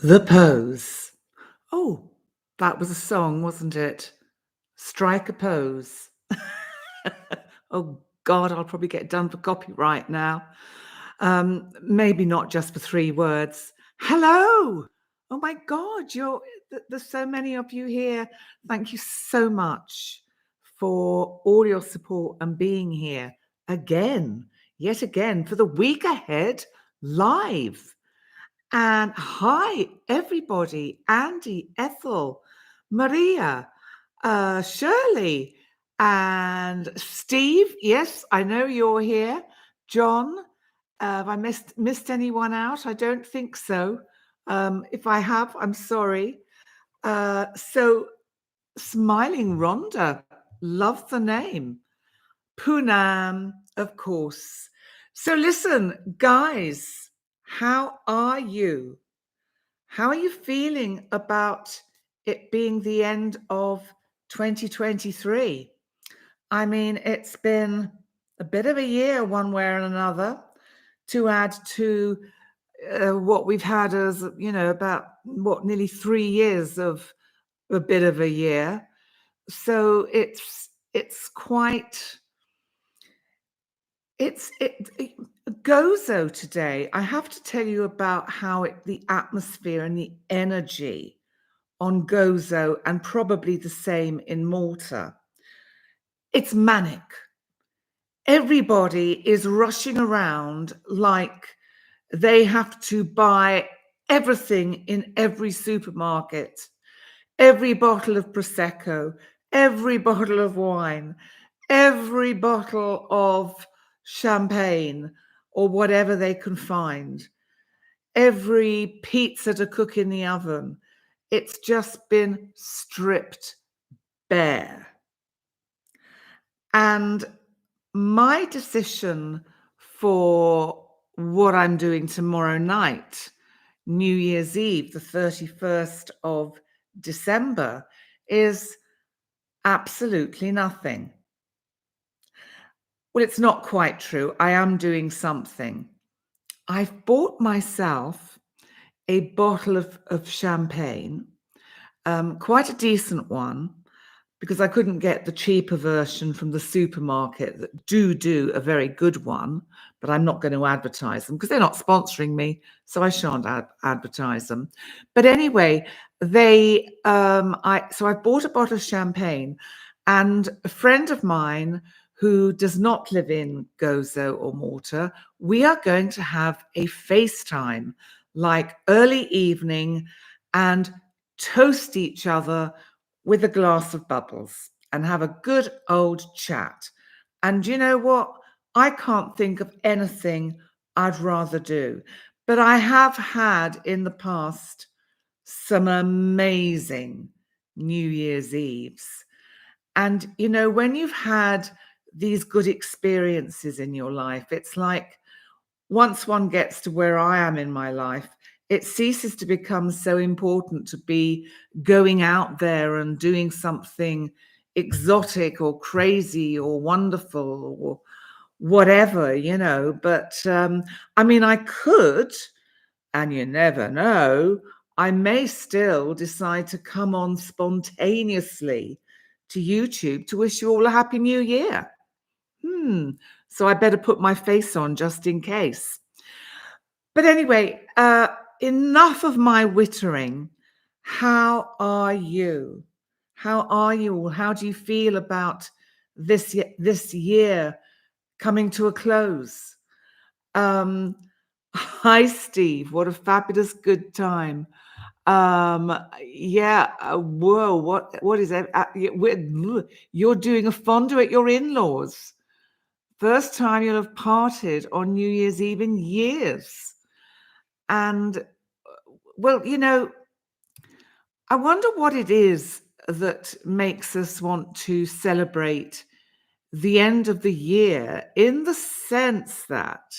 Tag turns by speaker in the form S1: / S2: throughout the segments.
S1: The Pose. Oh, that was a song, wasn't it? Strike a pose. Oh God, I'll probably get done for copyright now. Maybe not just for 3 words. Hello. Oh my God, there's so many of you here. Thank you so much for all your support and being here again, yet again, for the week ahead live. And hi, everybody. Andy, Ethel, Maria, Shirley, and Steve. Yes, I know you're here. John, have I missed anyone out? I don't think so. If I have, I'm sorry. So, Smiling Rhonda, love the name. Poonam, of course. So, listen, guys, how are you? How are you feeling about it being the end of 2023? I mean, it's been a bit of a year, one way or another, to add to what we've had as, about nearly 3 years of a bit of a year. So it's quite. It Gozo today. I have to tell you about how the atmosphere and the energy on Gozo, and probably the same in Malta. It's manic. Everybody is rushing around like they have to buy everything in every supermarket, every bottle of Prosecco, every bottle of wine, every bottle of champagne or whatever they can find, every pizza to cook in the oven. It's just been stripped bare. And my decision for what I'm doing tomorrow night, New Year's Eve, the 31st of December, is absolutely nothing. Well, it's not quite true. I am doing something. I've bought myself a bottle of champagne, quite a decent one, because I couldn't get the cheaper version from the supermarket that do a very good one, but I'm not going to advertise them because they're not sponsoring me, so I shan't advertise them. But anyway, so I bought a bottle of champagne, and a friend of mine who does not live in Gozo or Malta, we are going to have a FaceTime, like early evening, and toast each other with a glass of bubbles and have a good old chat. And you know what? I can't think of anything I'd rather do. But I have had in the past some amazing New Year's Eves. And, when you've had these good experiences in your life, it's like once one gets to where I am in my life, it ceases to become so important to be going out there and doing something exotic or crazy or wonderful or whatever, But I mean, I could, and you never know, I may still decide to come on spontaneously to YouTube to wish you all a happy new year. So I better put my face on just in case. But anyway, enough of my wittering. How are you? How are you all? How do you feel about this year coming to a close? Hi, Steve. What a fabulous good time. Yeah. Whoa. What is it? You're doing a fondue at your in-laws. First time you'll have parted on New Year's Eve in years. And, well, I wonder what it is that makes us want to celebrate the end of the year, in the sense that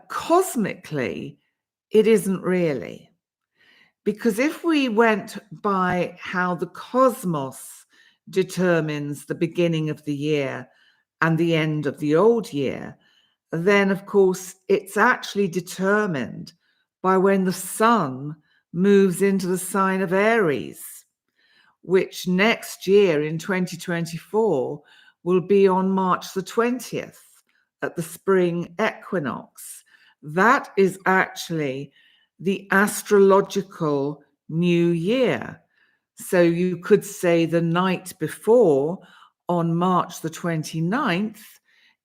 S1: cosmically, it isn't really. Because if we went by how the cosmos determines the beginning of the year and the end of the old year, then, of course, it's actually determined by when the sun moves into the sign of Aries, which next year in 2024 will be on March the 20th at the spring equinox. That is actually the astrological new year. So you could say the night before, on March the 29th,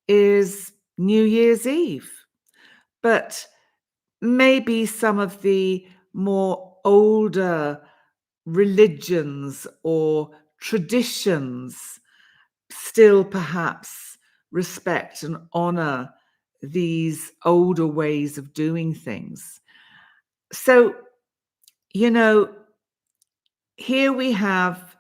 S1: is New Year's Eve. But maybe some of the more older religions or traditions still perhaps respect and honor these older ways of doing things. So, you know, here we have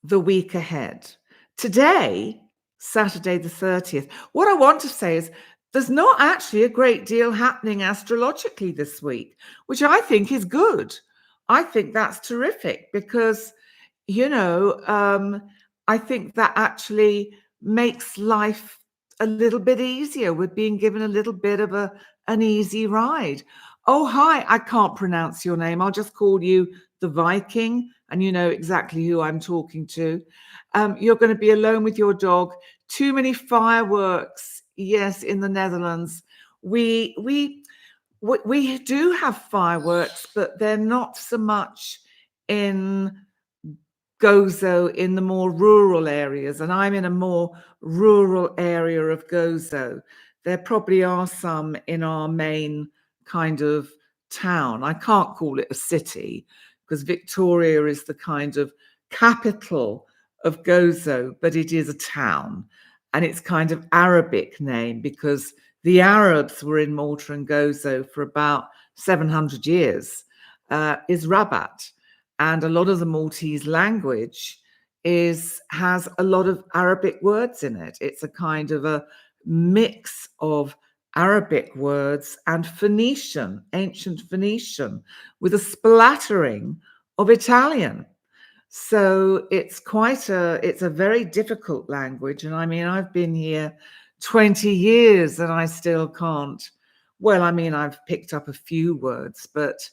S1: the week ahead. Today, Saturday the 30th, what I want to say is there's not actually a great deal happening astrologically this week, which I think is good. I think that's terrific because, I think that actually makes life a little bit easier. We're being given a little bit of an easy ride. Oh, hi, I can't pronounce your name. I'll just call you the Viking, and you know exactly who I'm talking to. You're going to be alone with your dog. Too many fireworks. Yes, in the Netherlands. We do have fireworks, but they're not so much in Gozo, in the more rural areas, and I'm in a more rural area of Gozo. There probably are some in our main kind of town. I can't call it a city because Victoria is the kind of capital of Gozo, but it is a town, and it's kind of Arabic name because the Arabs were in Malta and Gozo for about 700 years, is Rabat. And a lot of the Maltese language has a lot of Arabic words in it. It's a kind of a mix of Arabic words and Phoenician, ancient Phoenician, with a splattering of Italian. So it's a very difficult language. And I mean, I've been here 20 years and I still can't. Well, I mean, I've picked up a few words, but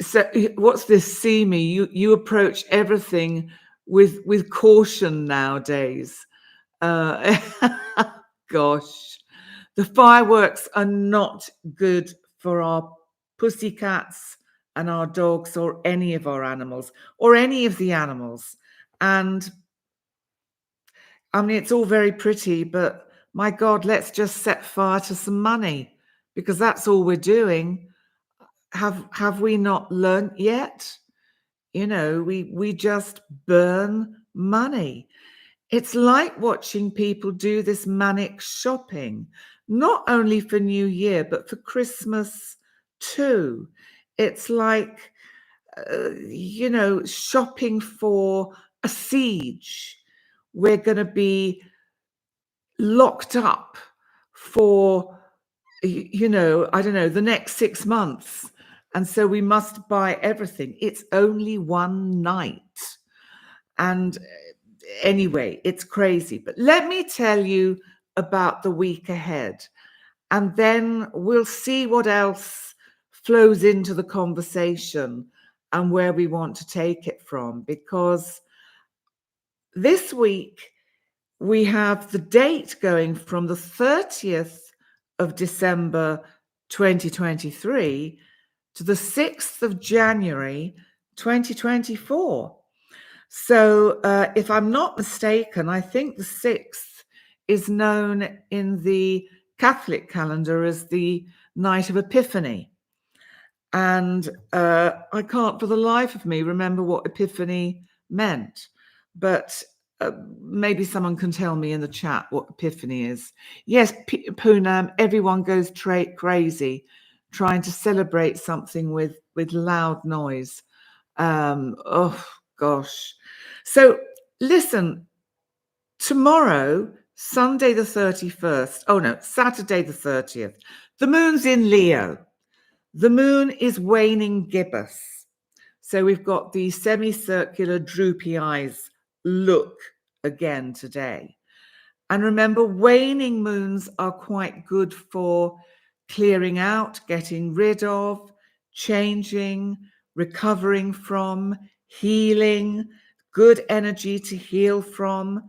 S1: so what's this? See me. You approach everything with caution nowadays. Uh, gosh, the fireworks are not good for our pussycats and our dogs or any of our animals or any of the animals. And I mean, it's all very pretty, but my God, let's just set fire to some money because that's all we're doing. Have we not learnt yet? We just burn money. It's like watching people do this manic shopping, not only for New Year, but for Christmas too. It's like, shopping for a siege. We're going to be locked up for, I don't know, the next 6 months. And so we must buy everything. It's only one night. And anyway, it's crazy. But let me tell you about the week ahead. And then we'll see what else flows into the conversation and where we want to take it from. Because this week, we have the date going from the 30th of December 2023 to the 6th of January 2024. So if I'm not mistaken, I think the 6th is known in the Catholic calendar as the Night of Epiphany. And I can't for the life of me remember what Epiphany meant, but maybe someone can tell me in the chat what Epiphany is. Yes, Poonam, everyone goes crazy trying to celebrate something with loud noise. Oh, gosh. So listen, tomorrow, Sunday the 31st, Saturday the 30th, the moon's in Leo. The moon is waning gibbous. So we've got the semicircular droopy eyes look again today. And remember, waning moons are quite good for clearing out, getting rid of, changing, recovering from, healing, good energy to heal from.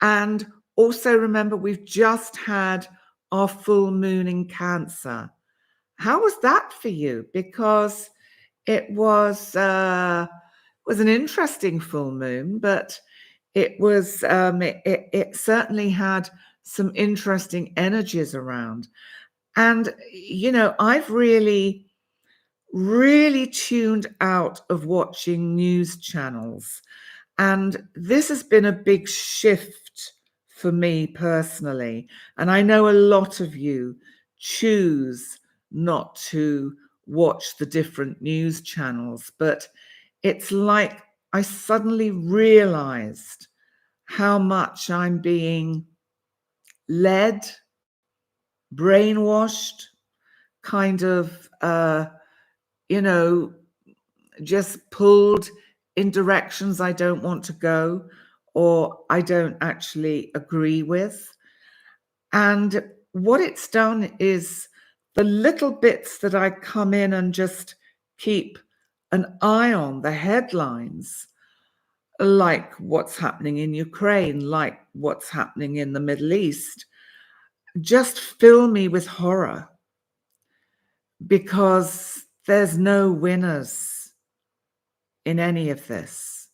S1: And also remember, we've just had our full moon in Cancer. How was that for you? Because it was an interesting full moon, but it certainly had some interesting energies around. And I've really tuned out of watching news channels, and this has been a big shift for me personally. And I know a lot of you choose not to watch the different news channels, but it's like I suddenly realized how much I'm being led, brainwashed, kind of, just pulled in directions I don't want to go or I don't actually agree with. And what it's done is the little bits that I come in and just keep an eye on, the headlines, like what's happening in Ukraine, like what's happening in the Middle East, just fill me with horror, because there's no winners in any of this.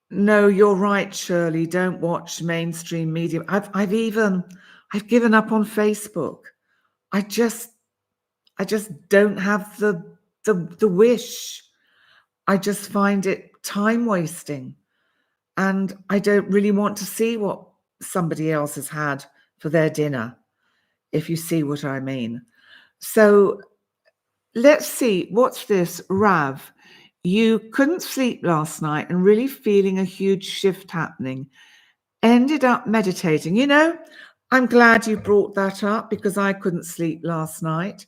S1: No, you're right, Shirley. Don't watch mainstream media. I've given up on Facebook. I just don't have the wish. I just find it time wasting, and I don't really want to see what somebody else has had for their dinner, if you see what I mean. So let's see, what's this? Rav, you couldn't sleep last night and really feeling a huge shift happening. Ended up meditating. I'm glad you brought that up, because I couldn't sleep last night.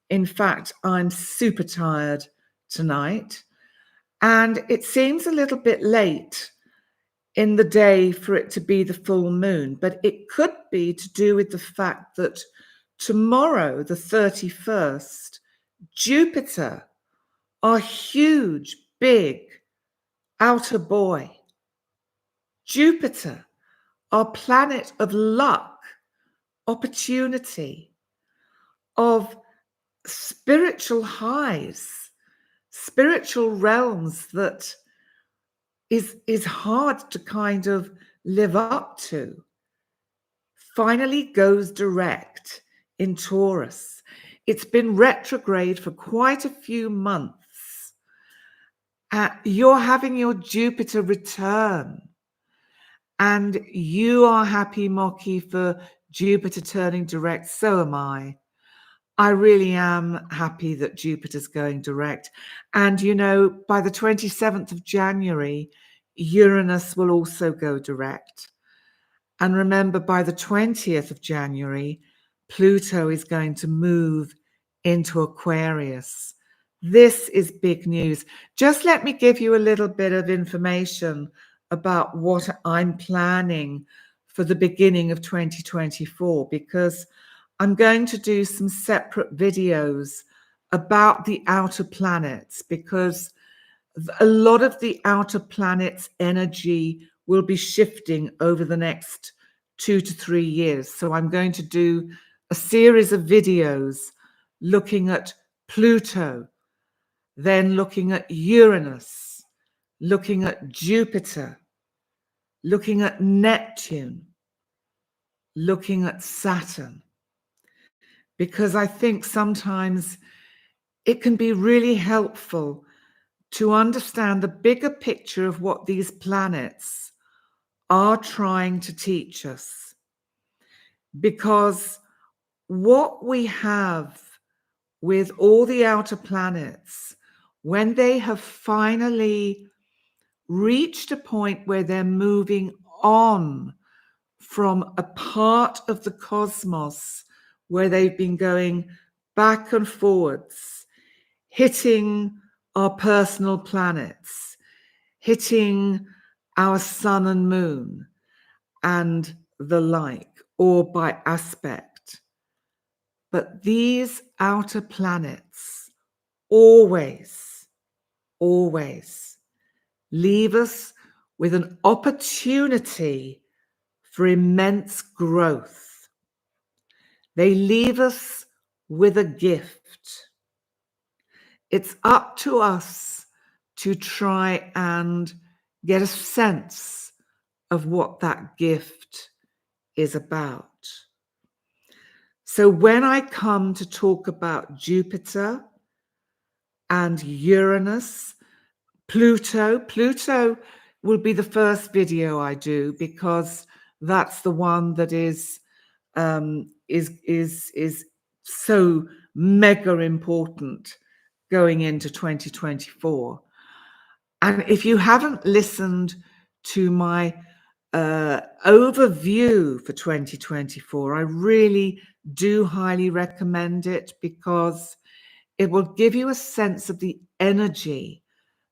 S1: In fact, I'm super tired tonight. And it seems a little bit late in the day for it to be the full moon, but it could be to do with the fact that tomorrow, the 31st, Jupiter, our huge, big outer boy, Jupiter, our planet of luck, opportunity, of spiritual highs, spiritual realms that is hard to kind of live up to, finally goes direct in Taurus. It's been retrograde for quite a few months. You're having your Jupiter return, and you are happy, Moki, for Jupiter turning direct. So am I. I really am happy that Jupiter's going direct. And, by the 27th of January, Uranus will also go direct. And remember, by the 20th of January, Pluto is going to move into Aquarius. This is big news. Just let me give you a little bit of information about what I'm planning for the beginning of 2024, because I'm going to do some separate videos about the outer planets, because a lot of the outer planets' energy will be shifting over the next 2 to 3 years. So I'm going to do a series of videos looking at Pluto, then looking at Uranus, looking at Jupiter, looking at Neptune, looking at Saturn, because I think sometimes it can be really helpful to understand the bigger picture of what these planets are trying to teach us. Because what we have with all the outer planets, when they have finally reached a point where they're moving on from a part of the cosmos where they've been going back and forwards, hitting our personal planets, hitting our sun and moon and the like, or by aspect, But these outer planets always, always leave us with an opportunity for immense growth. They leave us with a gift. It's up to us to try and get a sense of what that gift is about. So when I come to talk about Jupiter and Uranus, Pluto will be the first video I do because that's the one that is so mega important going into 2024. And if you haven't listened to my overview for 2024, I really do highly recommend it because it will give you a sense of the energy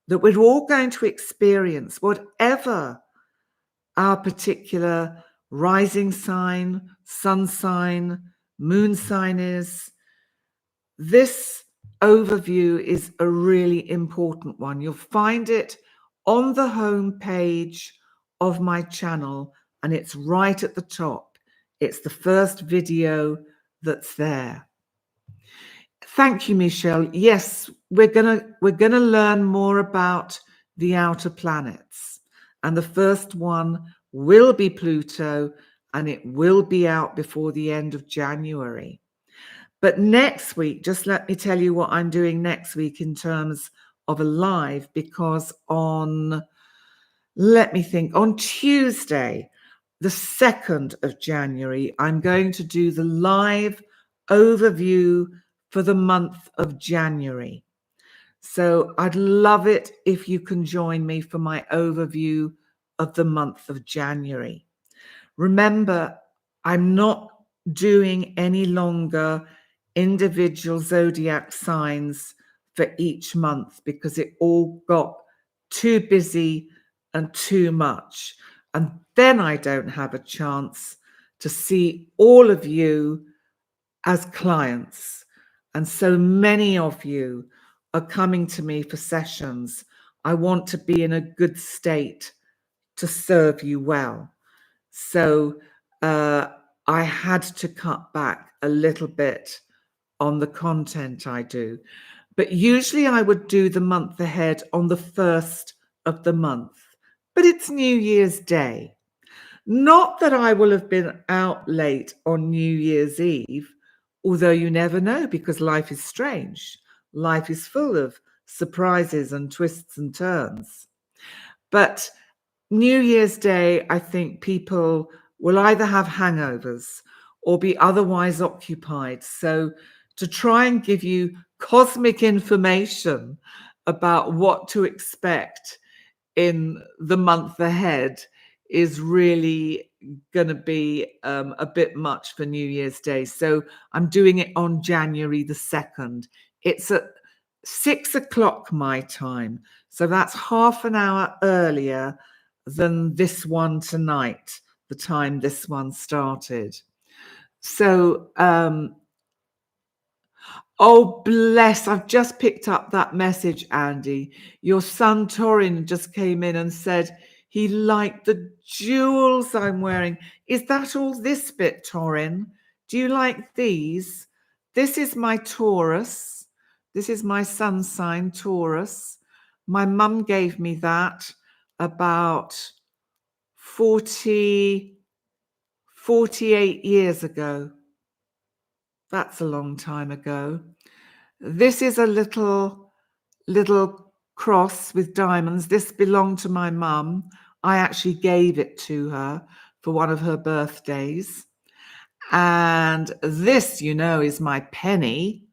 S1: that we're all going to experience, whatever our particular rising sign, sun sign, moon sign is. This overview is a really important one. You'll find it on the home page of my channel, and it's right at the top. It's the first video that's there. Thank you, Michelle. Yes, we're gonna learn more about the outer planets, and the first one will be Pluto, and it will be out before the end of January. But next week, just let me tell you what I'm doing next week in terms of a live, because on Tuesday, the 2nd of January, I'm going to do the live overview for the month of January. So I'd love it if you can join me for my overview of the month of January. Remember, I'm not doing any longer individual zodiac signs for each month because it all got too busy and too much. And then I don't have a chance to see all of you as clients. And so many of you are coming to me for sessions. I want to be in a good state to serve you well. So I had to cut back a little bit on the content I do. But usually I would do the month ahead on the 1st of the month. But it's New Year's Day. Not that I will have been out late on New Year's Eve, although you never know because life is strange. Life is full of surprises and twists and turns. But New Year's Day, I think people will either have hangovers or be otherwise occupied. So to try and give you cosmic information about what to expect in the month ahead is really going to be a bit much for New Year's Day. So I'm doing it on January the 2nd. It's at 6 o'clock my time. So that's half an hour earlier than this one tonight, the time this one started. So, oh, bless. I've just picked up that message, Andy. Your son, Torin, just came in and said he liked the jewels I'm wearing. Is that all this bit, Torin? Do you like these? This is my Taurus. This is my sun sign, Taurus. My mum gave me that about 48 years ago. That's a long time ago. This is a little cross with diamonds. This belonged to my mum. I actually gave it to her for one of her birthdays. And this, you know, is my penny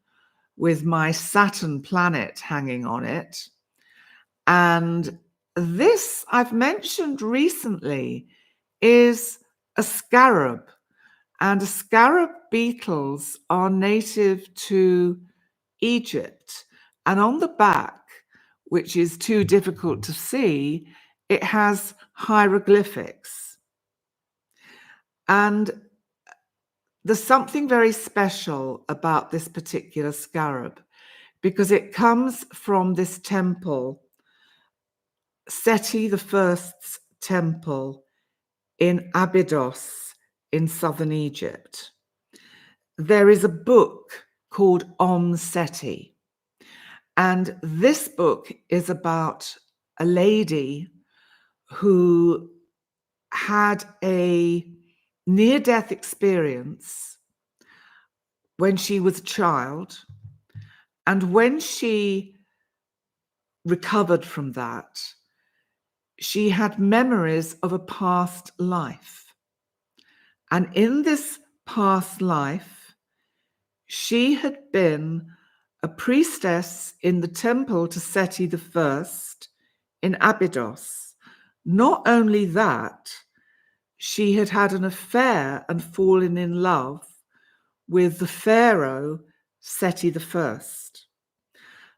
S1: with my Saturn planet hanging on it. And this I've mentioned recently is a scarab. And scarab beetles are native to Egypt. And on the back, which is too difficult to see, it has hieroglyphics. And there's something very special about this particular scarab because it comes from this temple, Seti the First's temple in Abydos in southern Egypt. There is a book called Om Seti, and this book is about a lady who had a near-death experience when she was a child, and when she recovered from that, she had memories of a past life. And in this past life, she had been a priestess in the temple to Seti the First in Abydos. Not only that, she had had an affair and fallen in love with the pharaoh Seti the First.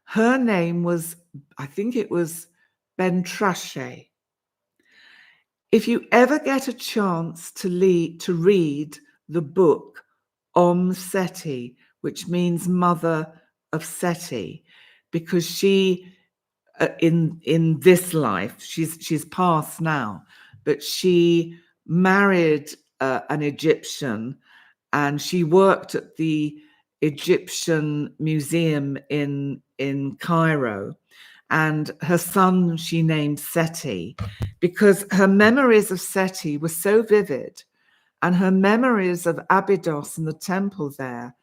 S1: Her name was, I think it was Bentrashe. If you ever get a chance to read the book Om Seti, which means Mother of Seti, because she, in this life, she's passed now, but she married an Egyptian, and she worked at the Egyptian Museum in Cairo. And her son she named Seti because her memories of Seti were so vivid, and her memories of Abydos and the temple there,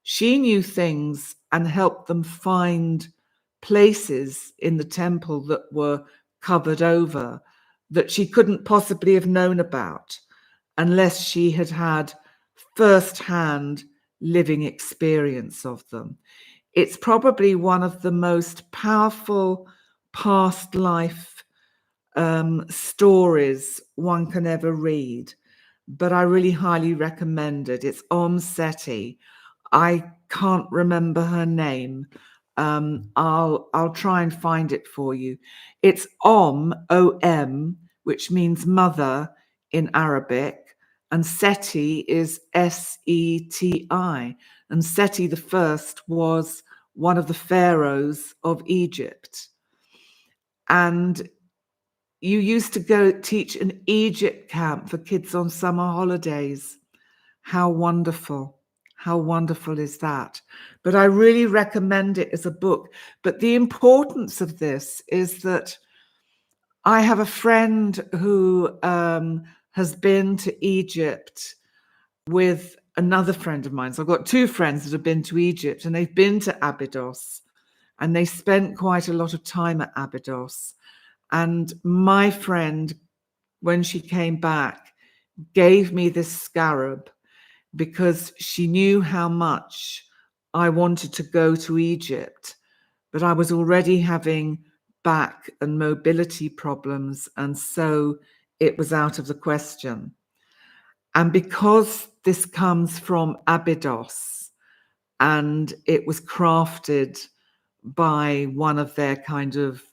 S1: she knew things and helped them find places in the temple that were covered over that she couldn't possibly have known about unless she had had first-hand living experience of them. It's probably one of the most powerful past life stories one can ever read, but I really highly recommend it. It's Om Seti. I can't remember her name. I'll try and find it for you. It's Om, O-M, which means mother in Arabic, and Seti is S-E-T-I. And Seti the First was one of the pharaohs of Egypt. And you used to go teach an Egypt camp for kids on summer holidays. How wonderful. How wonderful is that? But I really recommend it as a book. But the importance of this is that I have a friend who has been to Egypt with another friend of mine. So I've got two friends that have been to Egypt, and they've been to Abydos, and they spent quite a lot of time at Abydos. And my friend, when she came back, gave me this scarab because she knew how much I wanted to go to Egypt, but I was already having back and mobility problems, and so it was out of the question. And because this comes from Abydos and it was crafted by one of their kind of,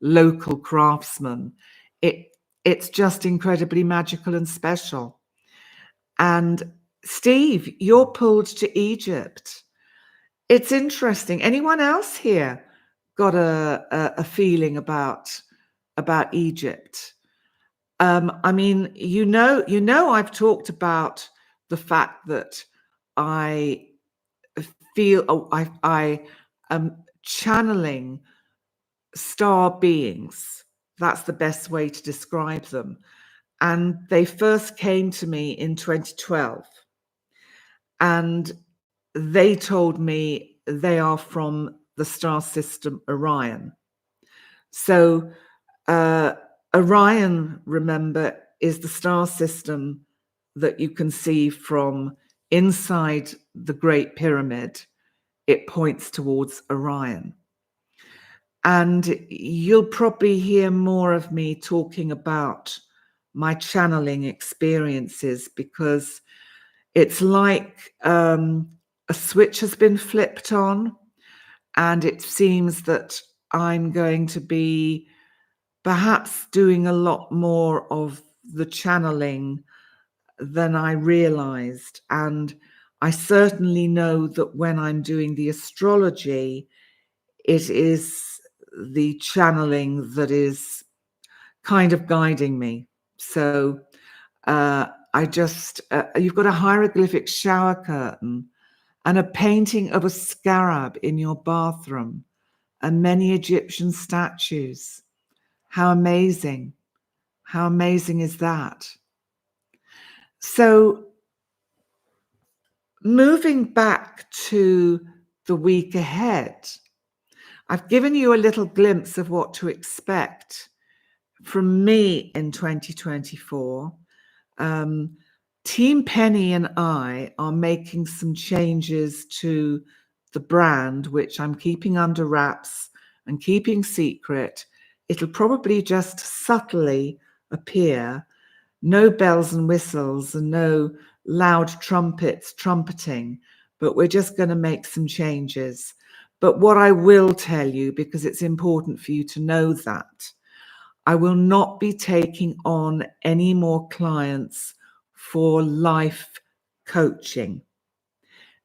S1: local craftsmen, it's just incredibly magical and special. And Steve, you're pulled to Egypt. It's interesting. Anyone else here got a feeling about Egypt? I mean, I've talked about the fact that I feel I am channeling star beings. That's the best way to describe them. And they first came to me in 2012. And they told me they are from the star system Orion. So Orion, remember, is the star system that you can see from inside the Great Pyramid. It points towards Orion. And you'll probably hear more of me talking about my channeling experiences, because it's like a switch has been flipped on, and it seems that I'm going to be perhaps doing a lot more of the channeling than I realized. And I certainly know that when I'm doing the astrology, it is the channeling that is kind of guiding me. So you've got a hieroglyphic shower curtain and a painting of a scarab in your bathroom and many Egyptian statues. How amazing. How amazing is that? So moving back to the week ahead, I've given you a little glimpse of what to expect from me in 2024. Team Penny and I are making some changes to the brand, which I'm keeping under wraps and keeping secret. It'll probably just subtly appear. No bells and whistles and no loud trumpets trumpeting, but we're just going to make some changes. But what I will tell you, because it's important for you to know that, I will not be taking on any more clients for life coaching.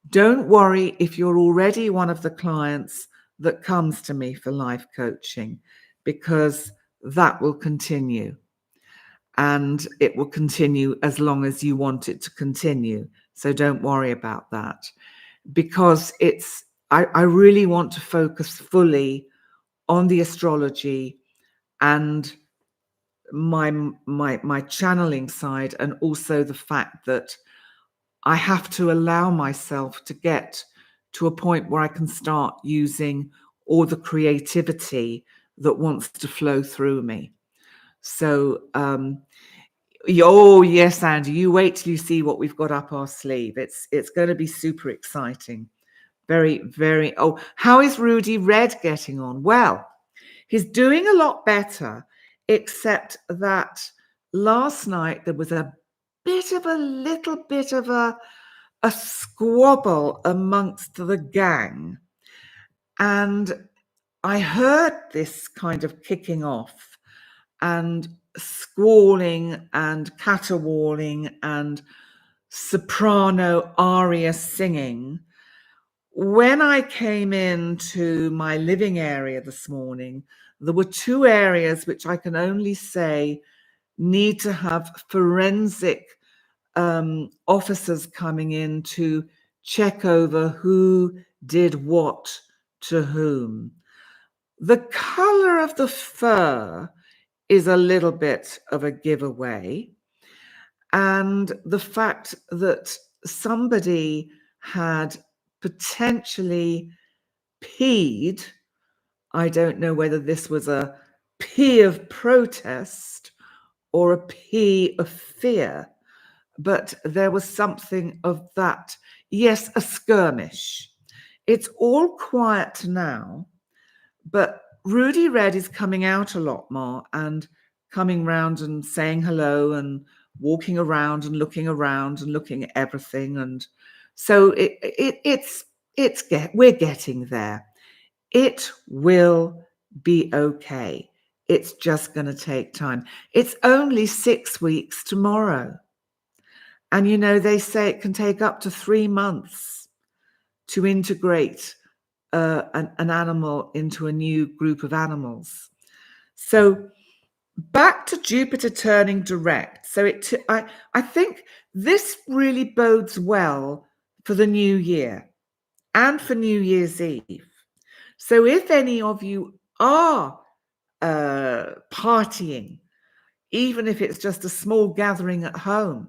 S1: Don't worry if you're already one of the clients that comes to me for life coaching, because that will continue. And it will continue as long as you want it to continue. So don't worry about that, because I really want to focus fully on the astrology and my channeling side, and also the fact that I have to allow myself to get to a point where I can start using all the creativity that wants to flow through me. So, oh yes, Andy, you wait till you see what we've got up our sleeve. It's going to be super exciting. Very, very. Oh, how is Rudy Red getting on? Well, he's doing a lot better, except that last night there was a little bit of a squabble amongst the gang. And I heard this kind of kicking off and squalling and caterwauling and soprano aria singing. When I came into my living area this morning, there were two areas which I can only say need to have forensic officers coming in to check over who did what to whom. The color of the fur is a little bit of a giveaway. And the fact that somebody had potentially peed, I don't know whether this was a pee of protest or a pee of fear, but there was something of that. Yes, a skirmish. It's all quiet now, but Rudy Red is coming out a lot more and coming round and saying hello and walking around and looking at everything. And so we're getting there. It will be okay. It's just going to take time. It's only 6 weeks tomorrow. And, you know, they say it can take up to 3 months to integrate an animal into a new group of animals. So back to Jupiter turning direct. So I think this really bodes well for the new year and for New Year's Eve. So if any of you are partying, even if it's just a small gathering at home,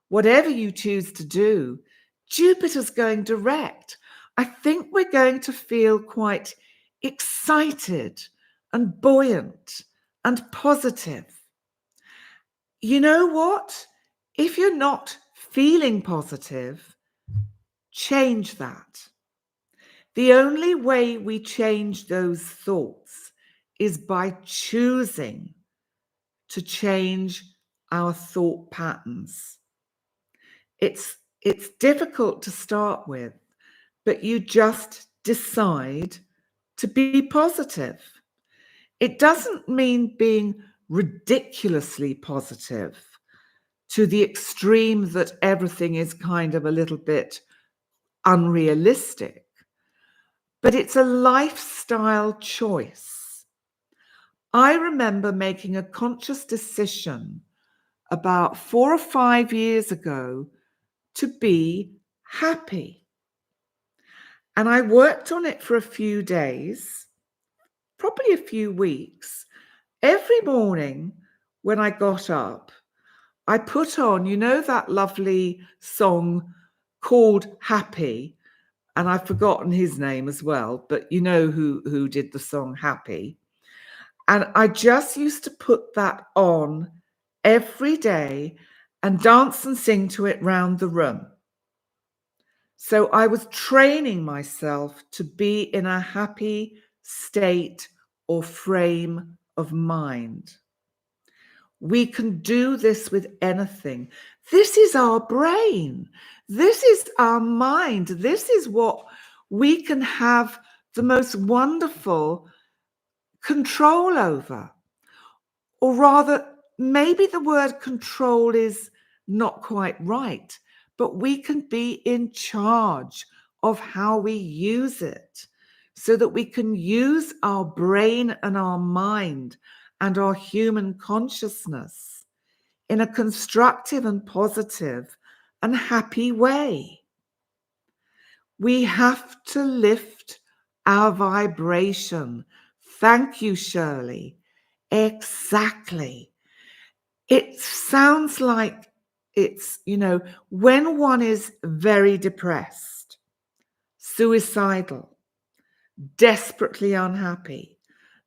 S1: whatever you choose to do, Jupiter's going direct. I think we're going to feel quite excited and buoyant and positive. You know what? If you're not feeling positive, change that. The only way we change those thoughts is by choosing to change our thought patterns. It's difficult to start with, but you just decide to be positive. It doesn't mean being ridiculously positive, to the extreme that everything is kind of a little bit unrealistic, but it's a lifestyle choice. I remember making a conscious decision about 4 or 5 years ago to be happy. And I worked on it for a few days, probably a few weeks. Every morning when I got up, I put on, that lovely song called Happy, and I've forgotten his name as well, but you know who did the song Happy. And I just used to put that on every day and dance and sing to it round the room. So I was training myself to be in a happy state or frame of mind. We can do this with anything. This is our brain. This is our mind. This is what we can have the most wonderful control over. Or rather, maybe the word control is not quite right, but we can be in charge of how we use it so that we can use our brain and our mind and our human consciousness in a constructive and positive and happy way. We have to lift our vibration. Thank you, Shirley. Exactly. It sounds like it's, when one is very depressed, suicidal, desperately unhappy,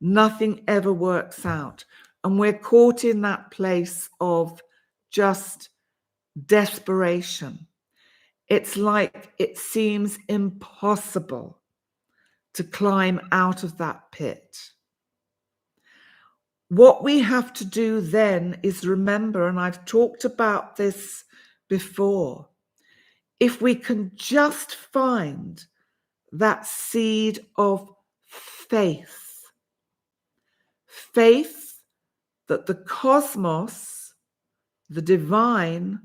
S1: nothing ever works out, and we're caught in that place of just desperation. It's like it seems impossible to climb out of that pit. What we have to do then is remember, and I've talked about this before, if we can just find that seed of faith that the cosmos, the divine,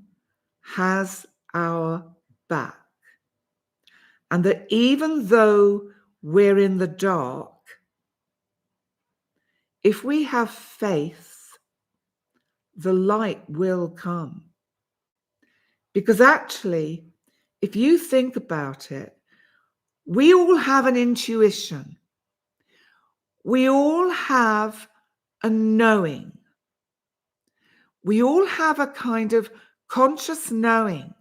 S1: has our back. And that even though we're in the dark, if we have faith, the light will come. Because actually, if you think about it, we all have an intuition. We all have a knowing. We all have a kind of conscious knowing.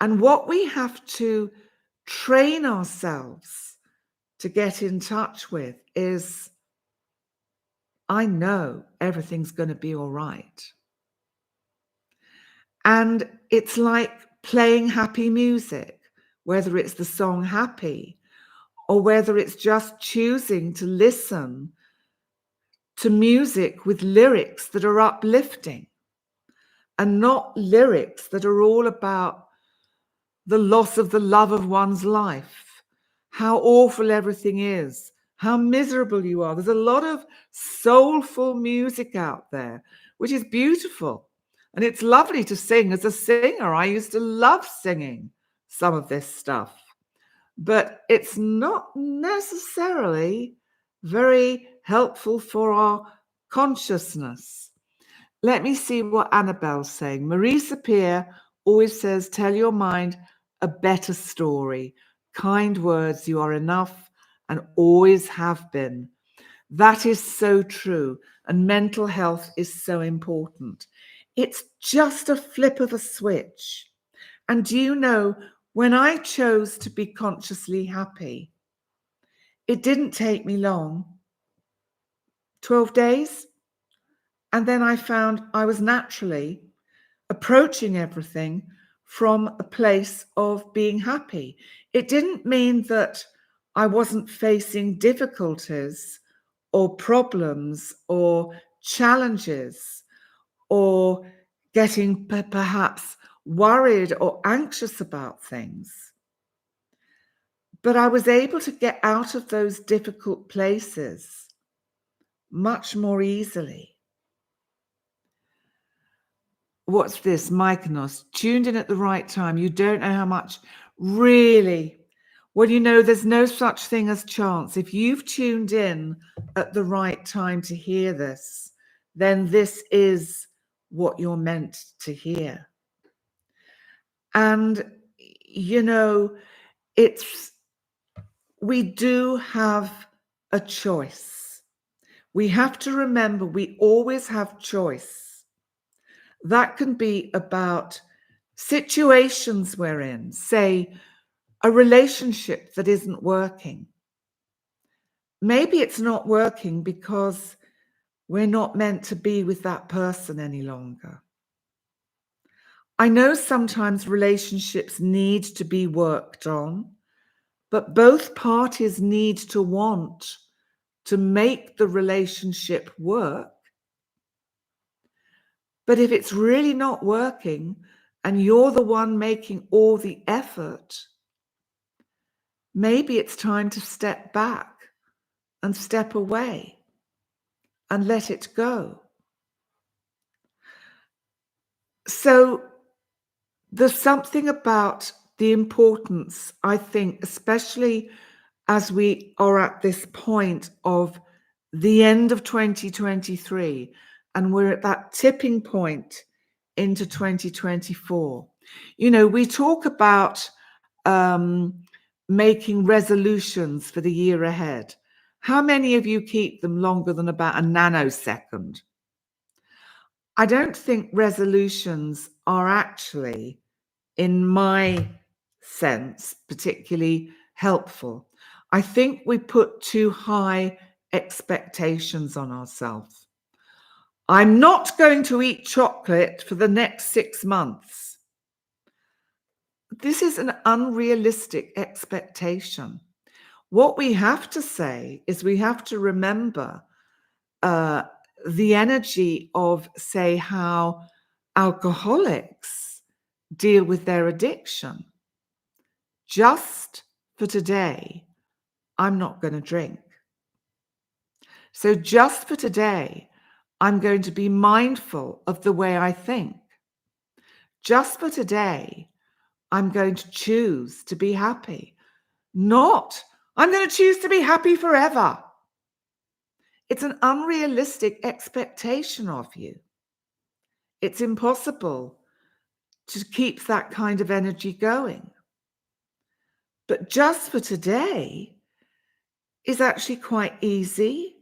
S1: And what we have to train ourselves to get in touch with is, I know everything's going to be all right. And it's like playing happy music, whether it's the song Happy or whether it's just choosing to listen to music with lyrics that are uplifting and not lyrics that are all about the loss of the love of one's life, how awful everything is, how miserable you are. There's a lot of soulful music out there, which is beautiful. And it's lovely to sing. As a singer, I used to love singing some of this stuff. But it's not necessarily very helpful for our consciousness. Let me see what Annabelle's saying. Marisa Peer always says, tell your mind a better story. Kind words, you are enough and always have been. That is so true. And mental health is so important. It's just a flip of a switch. And do you know, when I chose to be consciously happy, it didn't take me long, 12 days. And then I found I was naturally approaching everything from a place of being happy. It didn't mean that I wasn't facing difficulties or problems or challenges or getting perhaps worried or anxious about things. But I was able to get out of those difficult places much more easily. what's this? Mykonos, tuned in at the right time. You don't know how much. Really? Well, there's no such thing as chance. If you've tuned in at the right time to hear this, then this is what you're meant to hear. And, we do have a choice. We have to remember we always have choice. That can be about situations we're in, say a relationship that isn't working. Maybe it's not working because we're not meant to be with that person any longer. I know sometimes relationships need to be worked on, but both parties need to want to make the relationship work. But if it's really not working and you're the one making all the effort, maybe it's time to step back and step away and let it go. So there's something about the importance, I think, especially as we are at this point of the end of 2023 and we're at that tipping point into 2024. We talk about making resolutions for the year ahead. How many of you keep them longer than about a nanosecond? I don't think resolutions are actually, in my sense, particularly helpful. I think we put too high expectations on ourselves. I'm not going to eat chocolate for the next 6 months. This is an unrealistic expectation. What we have to say is we have to remember the energy of, say, how alcoholics deal with their addiction. Just for today, I'm not going to drink. So just for today, I'm going to be mindful of the way I think. Just for today, I'm going to choose to be happy. Not, I'm going to choose to be happy forever. It's an unrealistic expectation of you. It's impossible to keep that kind of energy going. But just for today is actually quite easy.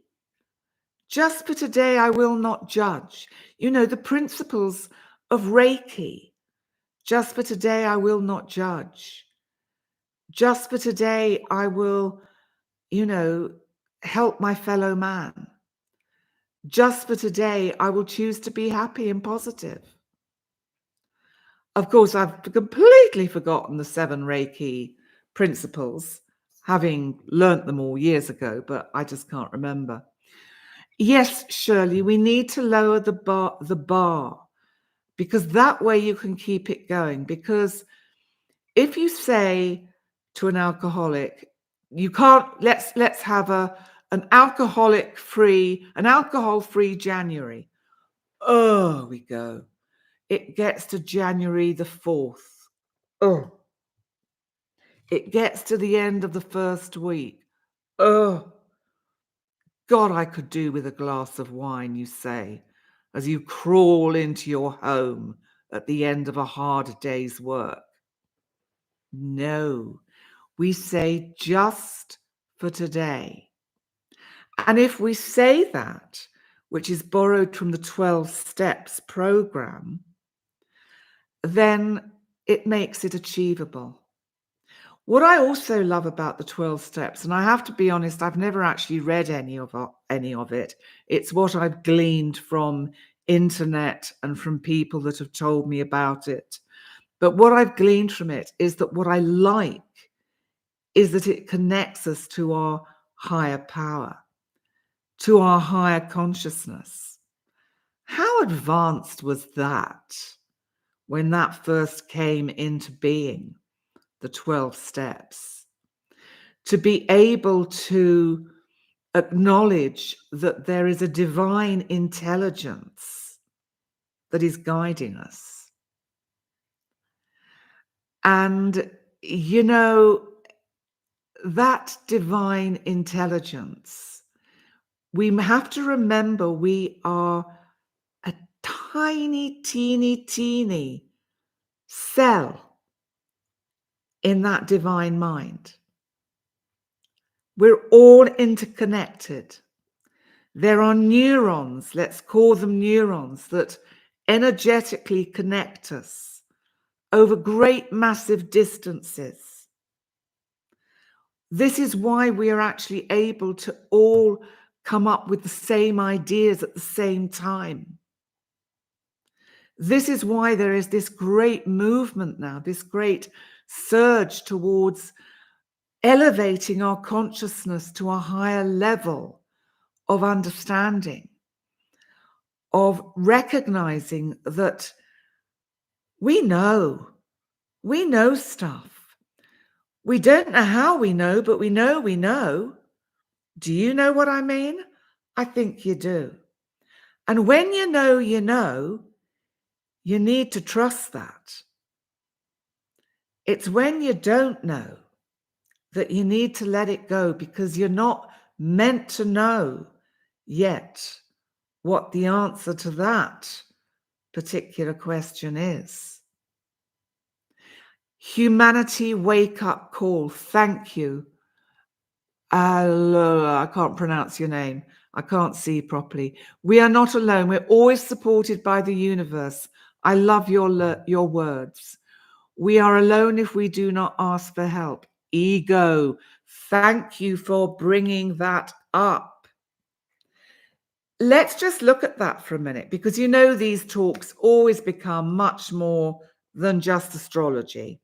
S1: Just for today, I will not judge. The principles of Reiki. Just for today, I will not judge. Just for today, I will, help my fellow man. Just for today, I will choose to be happy and positive. Of course, I've completely forgotten the 7 Reiki principles, having learnt them all years ago, but I just can't remember. Yes, Shirley, we need to lower the bar, because that way you can keep it going. Because if you say to an alcoholic, you can't, let's have an alcohol-free January. Oh, we go. It gets to January the 4th. Oh. It gets to the end of the first week. Oh. God, I could do with a glass of wine, you say, as you crawl into your home at the end of a hard day's work. No, we say just for today. And if we say that, which is borrowed from the 12 Steps program, then it makes it achievable. What I also love about the 12 Steps, and I have to be honest, I've never actually read any of it. It's what I've gleaned from internet and from people that have told me about it. But what I've gleaned from it is that what I like is that it connects us to our higher power, to our higher consciousness. How advanced was that when that first came into being, the 12 Steps? To be able to acknowledge that there is a divine intelligence that is guiding us. And, you know, that divine intelligence, we have to remember we are a tiny, teeny cell in that divine mind. We're all interconnected. There are neurons, let's call them neurons, that energetically connect us over great massive distances. This is why we are actually able to all come up with the same ideas at the same time. This is why there is this great movement now, this great surge towards elevating our consciousness to a higher level of understanding, of recognizing that we know stuff. We don't know how we know, but we know we know. Do you know what I mean? I think you do. And when you know, you need to trust that. It's when you don't know that you need to let it go, because you're not meant to know yet what the answer to that particular question is. Humanity wake up call. Thank you. I can't pronounce your name. I can't see properly. We are not alone. We're always supported by the universe. I love your words. We are alone if we do not ask for help. Ego. Thank you for bringing that up. Let's just look at that for a minute, because you know these talks always become much more than just astrology,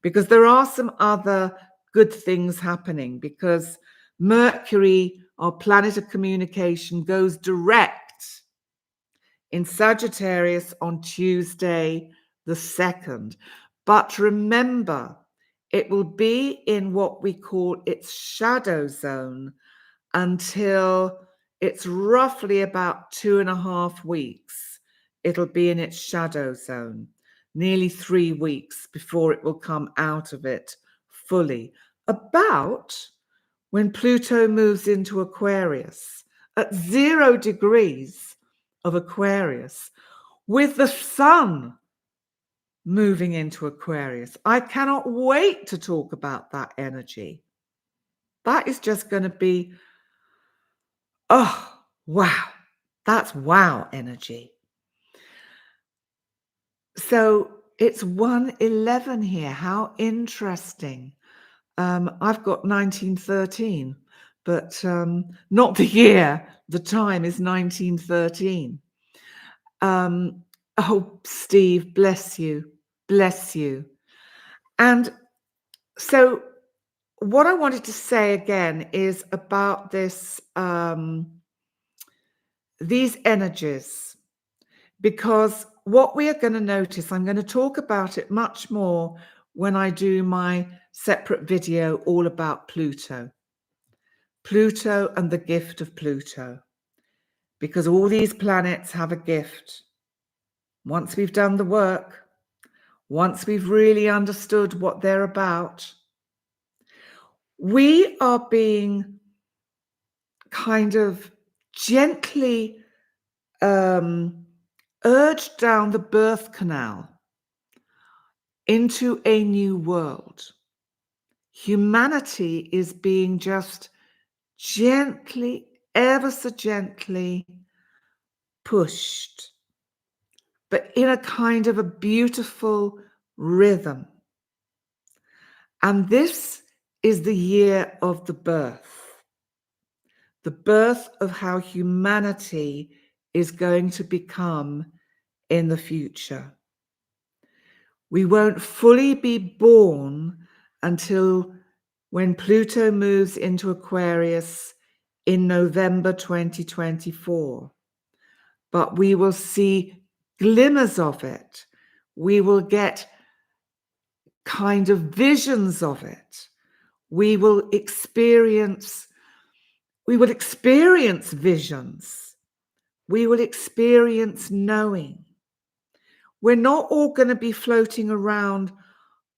S1: because there are some other good things happening, because Mercury, our planet of communication, goes direct in Sagittarius on Tuesday the 2nd. But remember, it will be in what we call its shadow zone until it's roughly about 2.5 weeks. It'll be in its shadow zone, nearly 3 weeks before it will come out of it fully. About when Pluto moves into Aquarius at 0 degrees of Aquarius, with the sun moving into Aquarius. I cannot wait to talk about that energy. That is just going to be, oh, wow. That's wow energy. So it's 1:11 here. How interesting. I've got 1913, but not the year. The time is 1913. Oh, Steve, bless you. Bless you. And so what I wanted to say again is about this, these energies, because what we are going to notice, I'm going to talk about it much more when I do my separate video all about Pluto and the gift of Pluto, because all these planets have a gift. Once we've done the work, once we've really understood what they're about, we are being kind of gently urged down the birth canal into a new world. Humanity is being just gently, ever so gently pushed, but in a kind of a beautiful rhythm. And this is the year of the birth of how humanity is going to become in the future. We won't fully be born until when Pluto moves into Aquarius in November 2024. But we will see glimmers of it. We will get kind of visions of it. We will experience visions. We will experience knowing. We're not all going to be floating around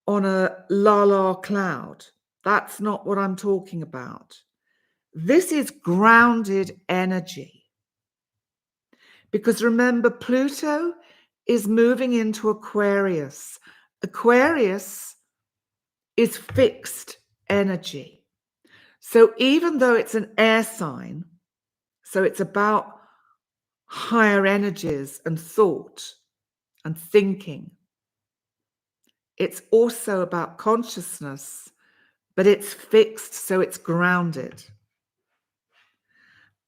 S1: on a la-la cloud. That's not what I'm talking about. This is grounded energy. Because remember, Pluto is moving into Aquarius. Aquarius is fixed energy. So even though it's an air sign, so it's about higher energies and thought and thinking, it's also about consciousness, but it's fixed, so it's grounded.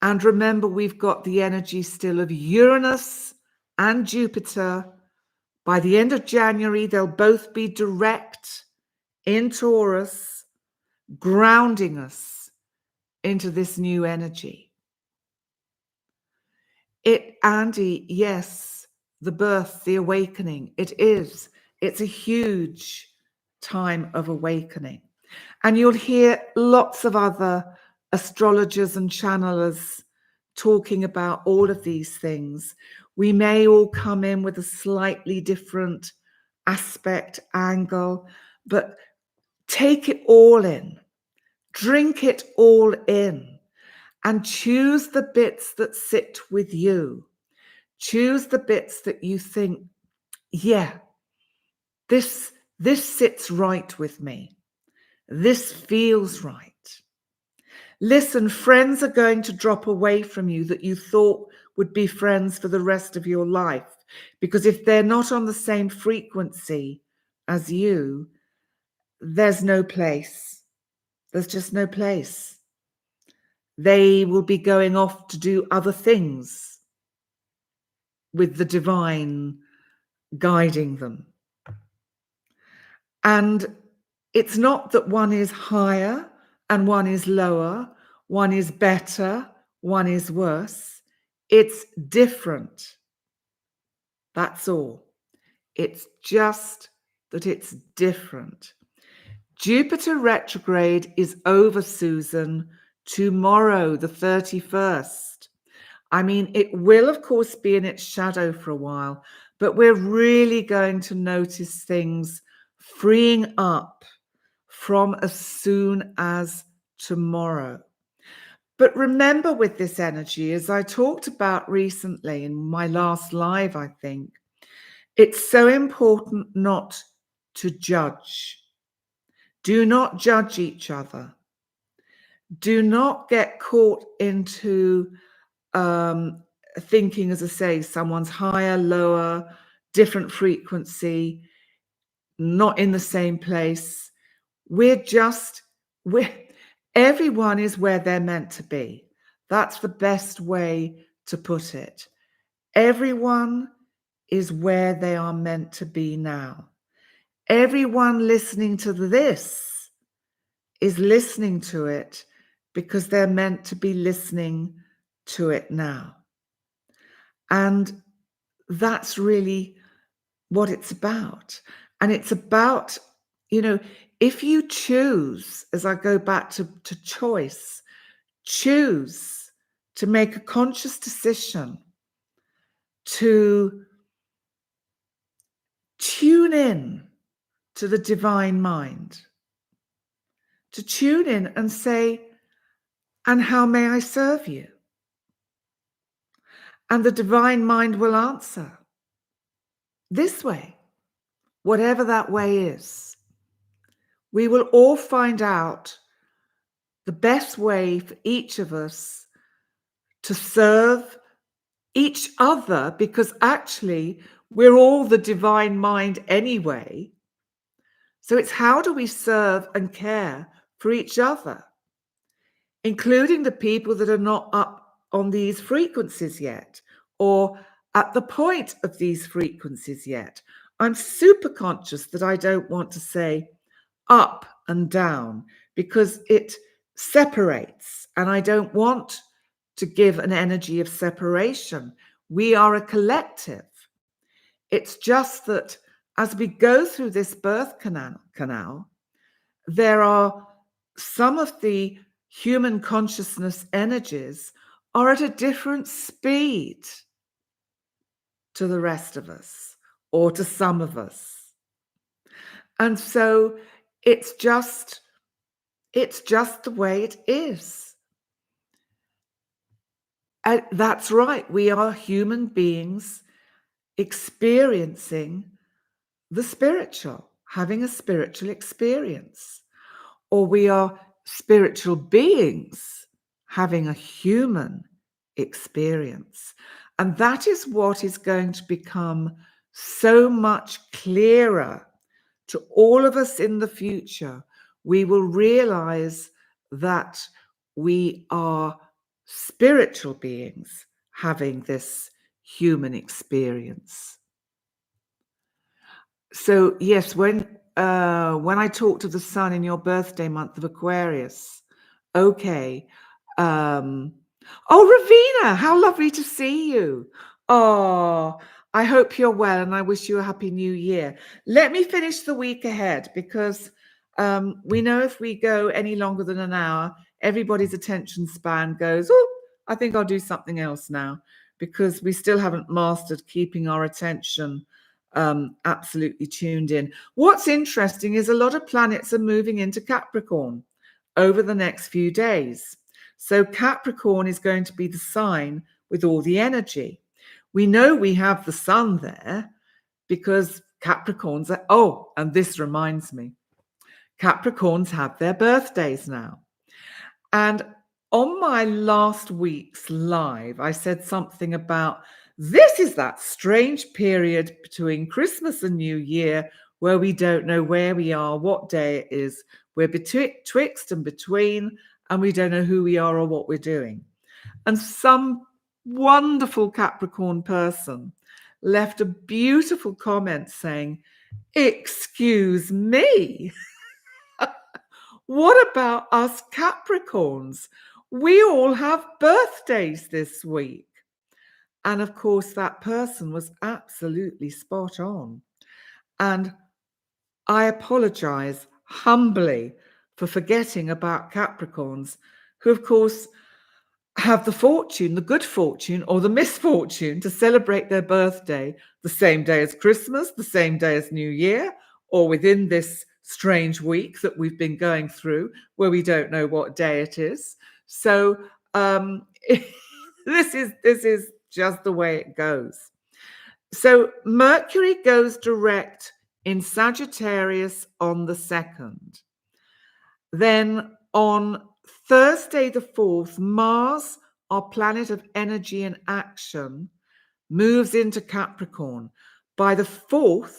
S1: And remember, we've got the energy still of Uranus and Jupiter. By the end of January, they'll both be direct in Taurus, grounding us into this new energy. Andy, yes, the birth, the awakening, it is. It's a huge time of awakening. And you'll hear lots of other astrologers and channelers talking about all of these things. We may all come in with a slightly different aspect, angle, but take it all in, drink it all in, and choose the bits that sit with you. Choose the bits that you think, yeah, this sits right with me. This feels right. Listen, friends are going to drop away from you that you thought would be friends for the rest of your life. Because if they're not on the same frequency as you, there's no place. There's just no place. They will be going off to do other things with the divine guiding them. And it's not that one is higher and one is lower, one is better, one is worse. It's different. That's all. It's just that it's different. Jupiter retrograde is over, Susan, tomorrow, the 31st. I mean, it will, of course, be in its shadow for a while, but we're really going to notice things freeing up from as soon as tomorrow. But remember, with this energy, as I talked about recently in my last live, I think, it's so important not to judge. Do not judge each other. Do not get caught into thinking, as I say, someone's higher, lower, different frequency, not in the same place. Everyone is where they're meant to be. That's the best way to put it. Everyone is where they are meant to be now. Everyone listening to this is listening to it because they're meant to be listening to it now. And that's really what it's about. And it's about, if you choose, as I go back to choice, choose to make a conscious decision to tune in to the divine mind, to tune in and say, and how may I serve you? And the divine mind will answer this way, whatever that way is. We will all find out the best way for each of us to serve each other, because actually we're all the divine mind anyway. So it's how do we serve and care for each other, including the people that are not up on these frequencies yet, or at the point of these frequencies yet. I'm super conscious that I don't want to say up and down because it separates, and I don't want to give an energy of separation. We are a collective. It's just that as we go through this birth canal, there are some of the human consciousness energies are at a different speed to the rest of us, or to some of us. And so it's just the way it is. And that's right. We are human beings experiencing the spiritual, having a spiritual experience, or we are spiritual beings having a human experience. And that is what is going to become so much clearer to all of us in the future. We will realize that we are spiritual beings having this human experience. So yes, when I talk to the sun in your birthday month of Aquarius, okay. Oh, Ravina, how lovely to see you. Oh, I hope you're well, and I wish you a happy new year. Let me finish the week ahead, because we know if we go any longer than an hour, everybody's attention span goes, oh, I think I'll do something else now, because we still haven't mastered keeping our attention absolutely tuned in. What's interesting is a lot of planets are moving into Capricorn over the next few days. So Capricorn is going to be the sign with all the energy. We know we have the sun there because Capricorns are, oh, and this reminds me, Capricorns have their birthdays now. And on my last week's live, I said something about this is that strange period between Christmas and New Year where we don't know where we are, what day it is. We're betwixt and between, and we don't know who we are or what we're doing. And some wonderful Capricorn person left a beautiful comment saying, excuse me. What about us Capricorns? We all have birthdays this week. And of course, that person was absolutely spot on. And I apologize humbly for forgetting about Capricorns, who, of course, have the fortune, the good fortune, or the misfortune to celebrate their birthday the same day as Christmas, the same day as New Year, or within this strange week that we've been going through where we don't know what day it is. So this is just the way it goes. So Mercury goes direct in Sagittarius on the 2nd. Then on Thursday the 4th, Mars, our planet of energy and action, moves into Capricorn. By the 4th,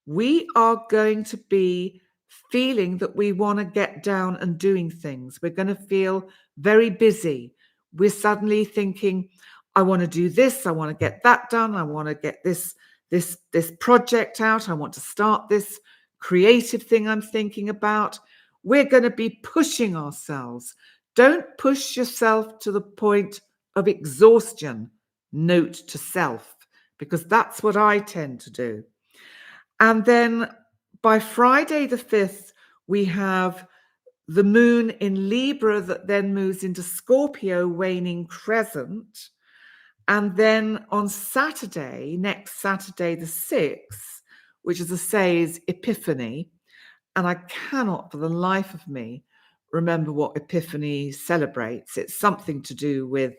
S1: we are going to be feeling that we want to get down and doing things. We're going to feel very busy. We're suddenly thinking, I want to do this, I want to get that done, I want to get this project out, I want to start this creative thing I'm thinking about. We're going to be pushing ourselves. Don't push yourself to the point of exhaustion. Note to self, because that's what I tend to do. And then by Friday the 5th, we have the moon in Libra that then moves into Scorpio, waning crescent. And then on Saturday, next Saturday the 6th, which as I say is Epiphany, and I cannot for the life of me remember what Epiphany celebrates. It's something to do with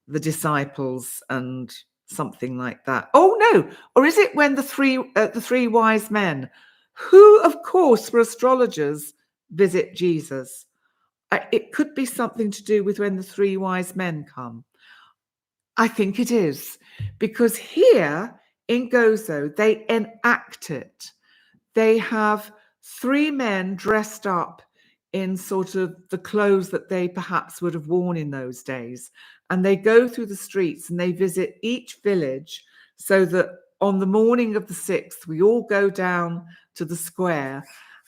S1: the disciples and something like that. Oh no, or is it when the three wise men, who of course were astrologers, visit Jesus? It could be something to do with when the three wise men come. I think it is, because here in Gozo they enact it. They have three men dressed up in sort of the clothes that they perhaps would have worn in those days. And they go through the streets and they visit each village, so that on the morning of the 6th, we all go down to the square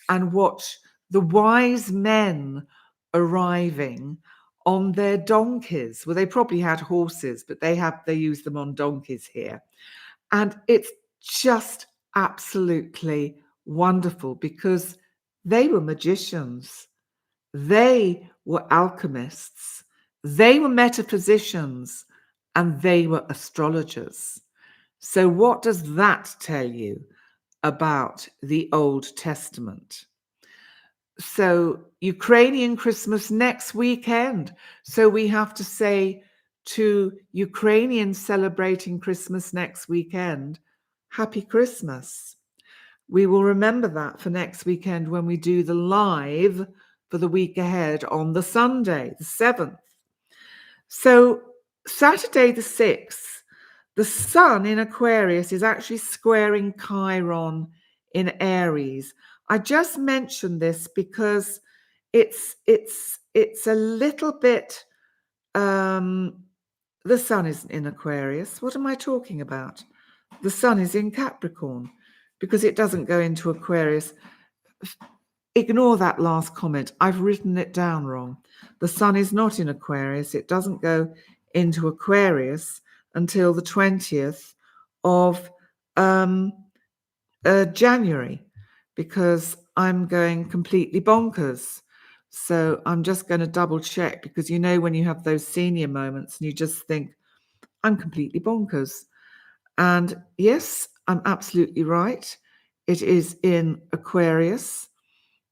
S1: and watch the wise men arriving on their donkeys. Well, they probably had horses, but they use them on donkeys here. And it's just absolutely wonderful, because they were magicians, they were alchemists, they were metaphysicians, and they were astrologers. So what does that tell you about the Old Testament? So Ukrainian Christmas next weekend. So we have to say to Ukrainians celebrating Christmas next weekend, Happy Christmas. We will remember that for next weekend when we do the live for the week ahead on the Sunday, the 7th. So Saturday the 6th, the sun in Aquarius is actually squaring Chiron in Aries. I just mentioned this because it's a little bit the sun isn't in Aquarius. What am I talking about? The sun is in Capricorn because it doesn't go into Aquarius. Ignore that last comment. I've written it down wrong. The sun is not in Aquarius. It doesn't go into Aquarius until the 20th of January, because I'm going completely bonkers. So I'm just going to double check, because you know when you have those senior moments and you just think, I'm completely bonkers. And yes, I'm absolutely right. It is in Aquarius.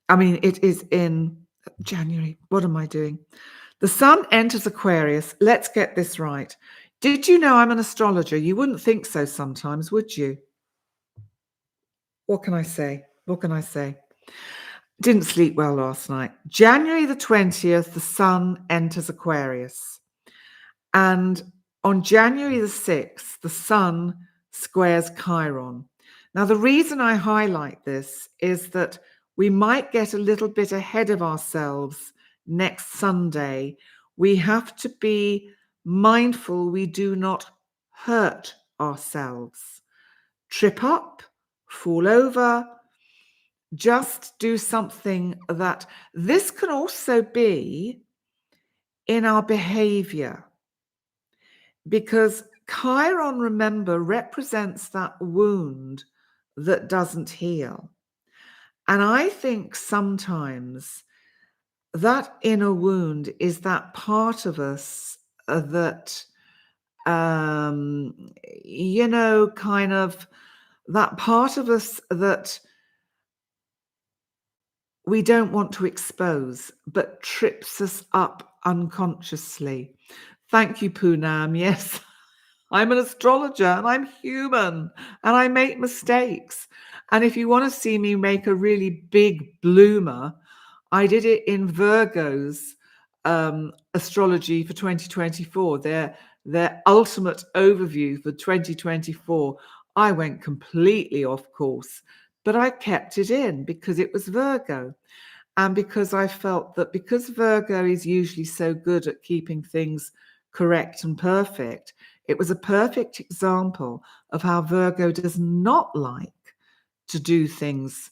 S1: I mean, it is in January. What am I doing? The sun enters Aquarius. Let's get this right. Did you know I'm an astrologer? You wouldn't think so sometimes, would you? What can I say? What can I say? Didn't sleep well last night. January the 20th, the sun enters Aquarius. And on January the 6th, the sun squares Chiron. Now, the reason I highlight this is that we might get a little bit ahead of ourselves next Sunday. We have to be mindful we do not hurt ourselves. Trip up, fall over, just do something that this can also be in our behavior, because Chiron, remember, represents that wound that doesn't heal. And I think sometimes that inner wound is that part of us that, kind of that part of us that we don't want to expose, but trips us up unconsciously. Thank you, Poonam. Yes, I'm an astrologer and I'm human and I make mistakes. And if you want to see me make a really big bloomer, I did it in Virgo's astrology for 2024, their ultimate overview for 2024. I went completely off course, but I kept it in because it was Virgo. And because I felt that because Virgo is usually so good at keeping things correct and perfect, it was a perfect example of how Virgo does not like to do things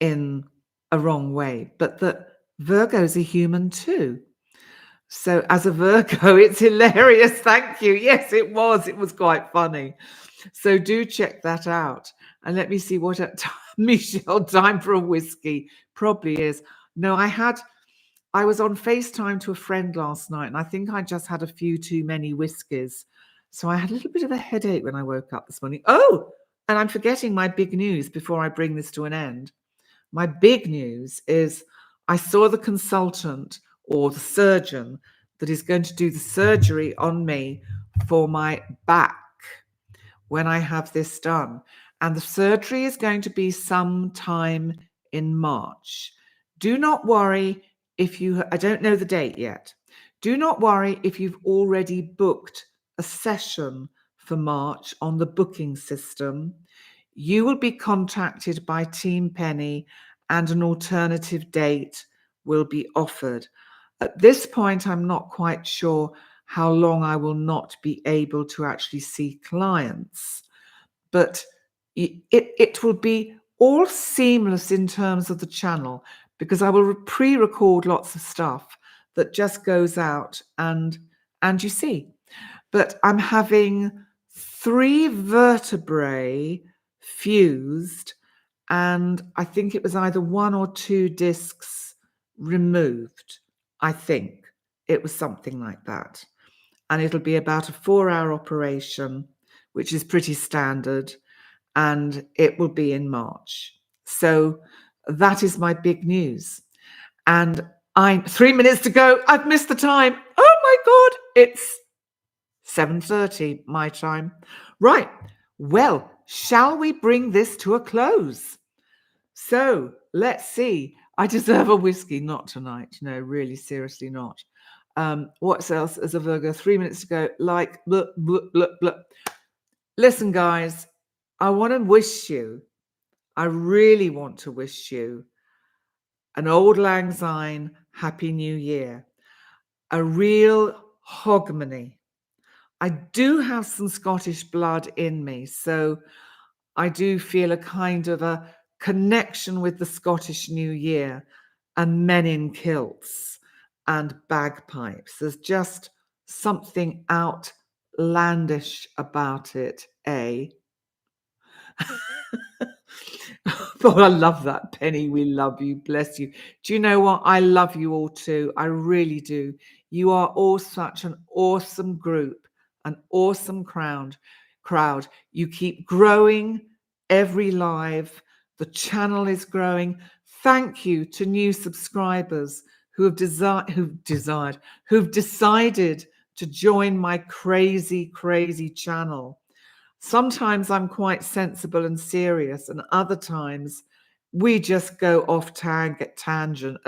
S1: in a wrong way, but that Virgo's a human too. So as a Virgo, it's hilarious. Thank you. Yes, it was. It was quite funny. So do check that out. And let me see what Michelle, time for a whiskey. Probably is. No, I was on FaceTime to a friend last night, and I think I just had a few too many whiskeys. So I had a little bit of a headache when I woke up this morning. Oh, and I'm forgetting my big news before I bring this to an end. My big news is I saw the consultant or the surgeon that is going to do the surgery on me for my back when I have this done. And the surgery is going to be sometime in March. Do not worry I don't know the date yet. Do not worry if you've already booked a session for March on the booking system. You will be contacted by Team Penny and an alternative date will be offered. At this point, I'm not quite sure how long I will not be able to actually see clients, but it will be all seamless in terms of the channel, because I will pre-record lots of stuff that just goes out and you see. But I'm having 3 vertebrae fused, and I think it was either 1 or 2 discs removed. I think it was something like that. And it'll be about a 4-hour operation which is pretty standard, and it will be in March. So that is my big news. And I'm 3 minutes to go. I've missed the time. Oh my God, it's 7:30 my time. Right. Well, shall we bring this to a close? So let's see. I deserve a whiskey, not tonight. No, really, seriously not. What else as a Virgo? 3 minutes to go. Like, blah, blah, blah, blah. Listen, guys, I want to wish you, I really want to wish you an Auld Lang Syne Happy New Year. A real hogmanay. I do have some Scottish blood in me, so I do feel a kind of a connection with the Scottish New Year and men in kilts and bagpipes. There's just something outlandish about it, eh? Oh, I love that, Penny. We love you. Bless you. Do you know what? I love you all too. I really do. You are all such an awesome group, an awesome crowd. You keep growing every live. The channel is growing. Thank you to new subscribers who've decided to join my crazy channel. Sometimes I'm quite sensible and serious, and other times we just go off at a tangent,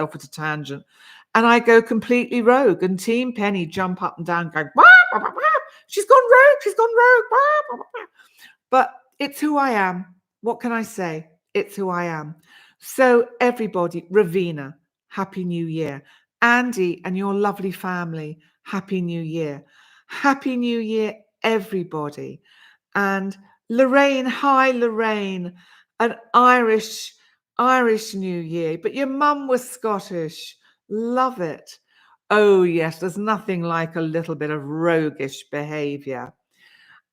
S1: and I go completely rogue. And Team Penny jump up and down, going, "Wah, wah, wah, wah. She's gone rogue, she's gone rogue." Wah, wah, wah, wah." But it's who I am. What can I say? It's who I am. So everybody, Ravina, Happy New Year. Andy and your lovely family, Happy New Year. Happy New Year, everybody. And Lorraine, hi Lorraine, an Irish New Year, but your mum was Scottish. Love it. Oh yes, there's nothing like a little bit of roguish behavior.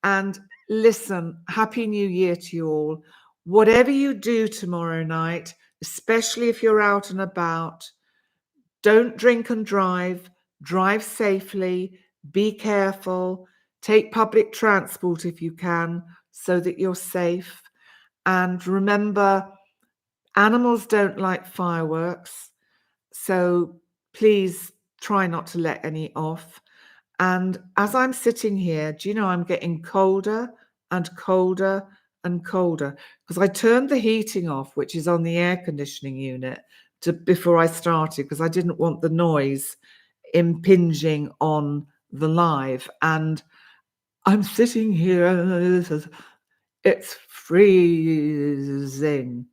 S1: And listen, Happy New Year to you all. Whatever you do tomorrow night, especially if you're out and about, don't drink and drive safely, be careful, take public transport if you can so that you're safe. And remember, animals don't like fireworks, so please try not to let any off. And as I'm sitting here, do you know I'm getting colder and colder and colder because I turned the heating off, which is on the air conditioning unit, before I started because I didn't want the noise impinging on the live. And I'm sitting here and it's freezing.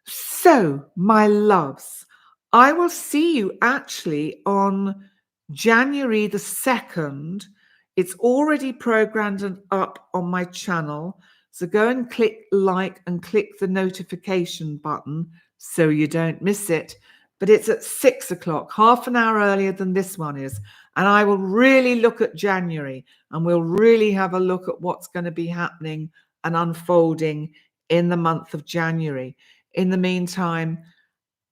S1: So, my loves, I will see you actually on January the 2nd. It's already programmed and up on my channel. So go and click like and click the notification button so you don't miss it. But it's at 6 o'clock, half an hour earlier than this one is. And I will really look at January and we'll really have a look at what's going to be happening and unfolding in the month of January. In the meantime,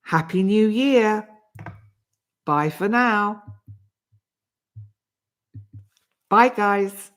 S1: Happy New Year. Bye for now. Bye, guys.